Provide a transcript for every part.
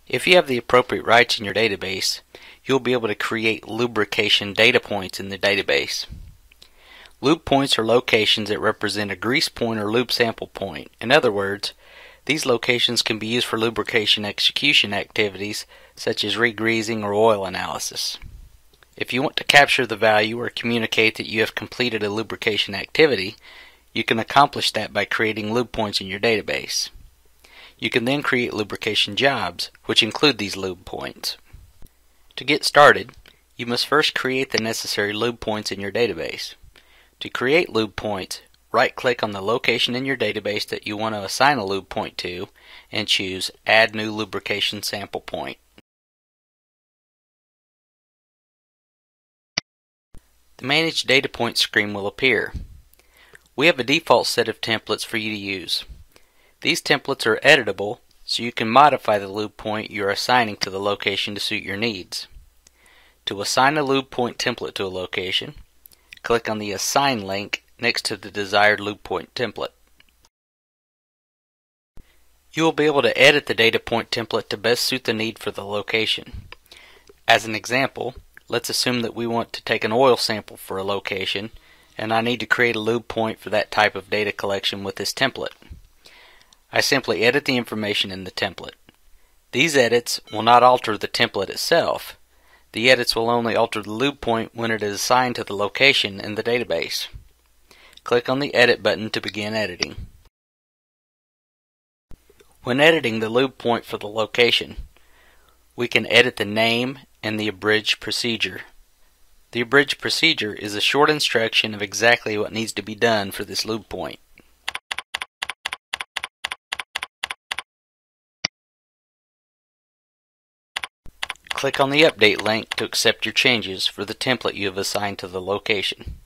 If you have the appropriate rights in your database, you'll be able to create lubrication data points in the database. Lube points are locations that represent a grease point or lube sample point. In other words, these locations can be used for lubrication execution activities such as regreasing or oil analysis. If you want to capture the value or communicate that you have completed a lubrication activity, you can accomplish that by creating lube points in your database. You can then create lubrication jobs, which include these lube points. To get started, you must first create the necessary lube points in your database. To create lube points, right-click on the location in your database that you want to assign a lube point to and choose Add New Lubrication Sample Point. The Manage Data Point screen will appear. We have a default set of templates for you to use. These templates are editable, so you can modify the lube point you are assigning to the location to suit your needs. To assign a lube point template to a location, click on the Assign link next to the desired lube point template. You will be able to edit the data point template to best suit the need for the location. As an example, let's assume that we want to take an oil sample for a location, and I need to create a lube point for that type of data collection with this template. I simply edit the information in the template. These edits will not alter the template itself. The edits will only alter the lube point when it is assigned to the location in the database. Click on the Edit button to begin editing. When editing the lube point for the location, we can edit the name and the abridged procedure. The abridged procedure is a short instruction of exactly what needs to be done for this lube point. Click on the Update link to accept your changes for the template you have assigned to the location.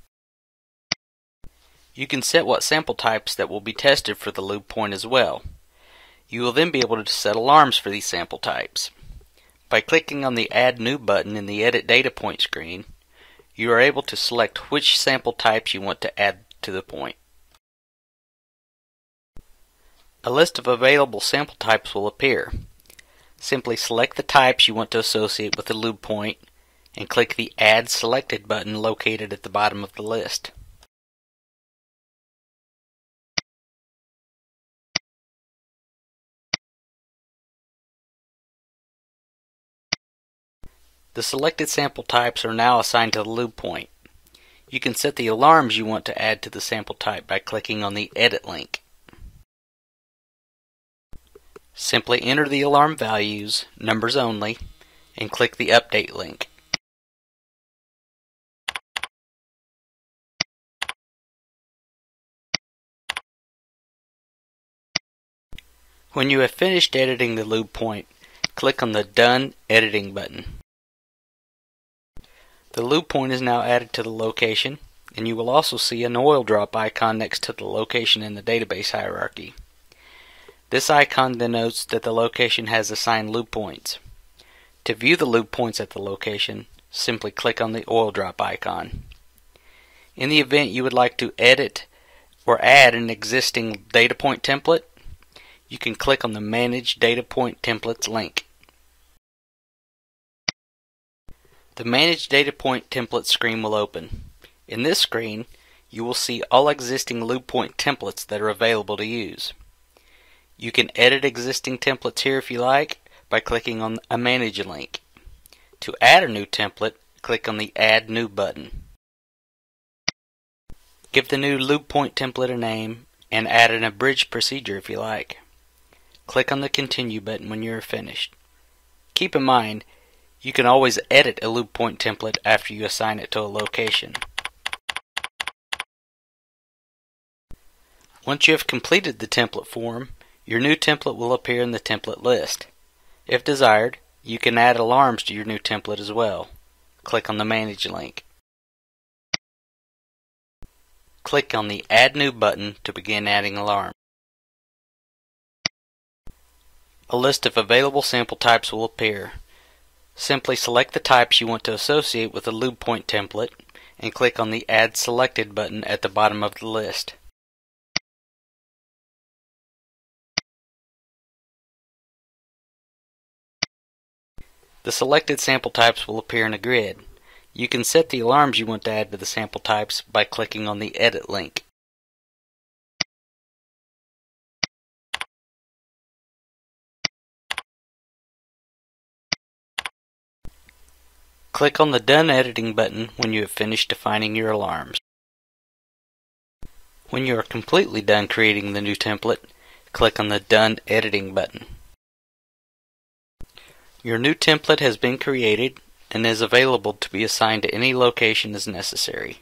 You can set what sample types that will be tested for the lube point as well. You will then be able to set alarms for these sample types. By clicking on the Add New button in the Edit Data Point screen, you are able to select which sample types you want to add to the point. A list of available sample types will appear. Simply select the types you want to associate with the lube point and click the Add Selected button located at the bottom of the list. The selected sample types are now assigned to the lube point. You can set the alarms you want to add to the sample type by clicking on the Edit link. Simply enter the alarm values, numbers only, and click the Update link. When you have finished editing the lube point, click on the Done Editing button. The lube point is now added to the location, and you will also see an oil drop icon next to the location in the database hierarchy. This icon denotes that the location has assigned lube points. To view the lube points at the location, simply click on the oil drop icon. In the event you would like to edit or add an existing data point template, you can click on the Manage Data Point Templates link. The Manage Data Point Template screen will open. In this screen, you will see all existing lube point templates that are available to use. You can edit existing templates here if you like by clicking on a Manage link. To add a new template, click on the Add New button. Give the new lube point template a name and add an abridged procedure if you like. Click on the Continue button when you are finished. Keep in mind, you can always edit a lube point template after you assign it to a location. Once you have completed the template form, your new template will appear in the template list. If desired, you can add alarms to your new template as well. Click on the Manage link. Click on the Add New button to begin adding alarms. A list of available sample types will appear. Simply select the types you want to associate with the lube point template and click on the Add Selected button at the bottom of the list. The selected sample types will appear in a grid. You can set the alarms you want to add to the sample types by clicking on the Edit link. Click on the Done Editing button when you have finished defining your alarms. When you are completely done creating the new template, click on the Done Editing button. Your new template has been created and is available to be assigned to any location as necessary.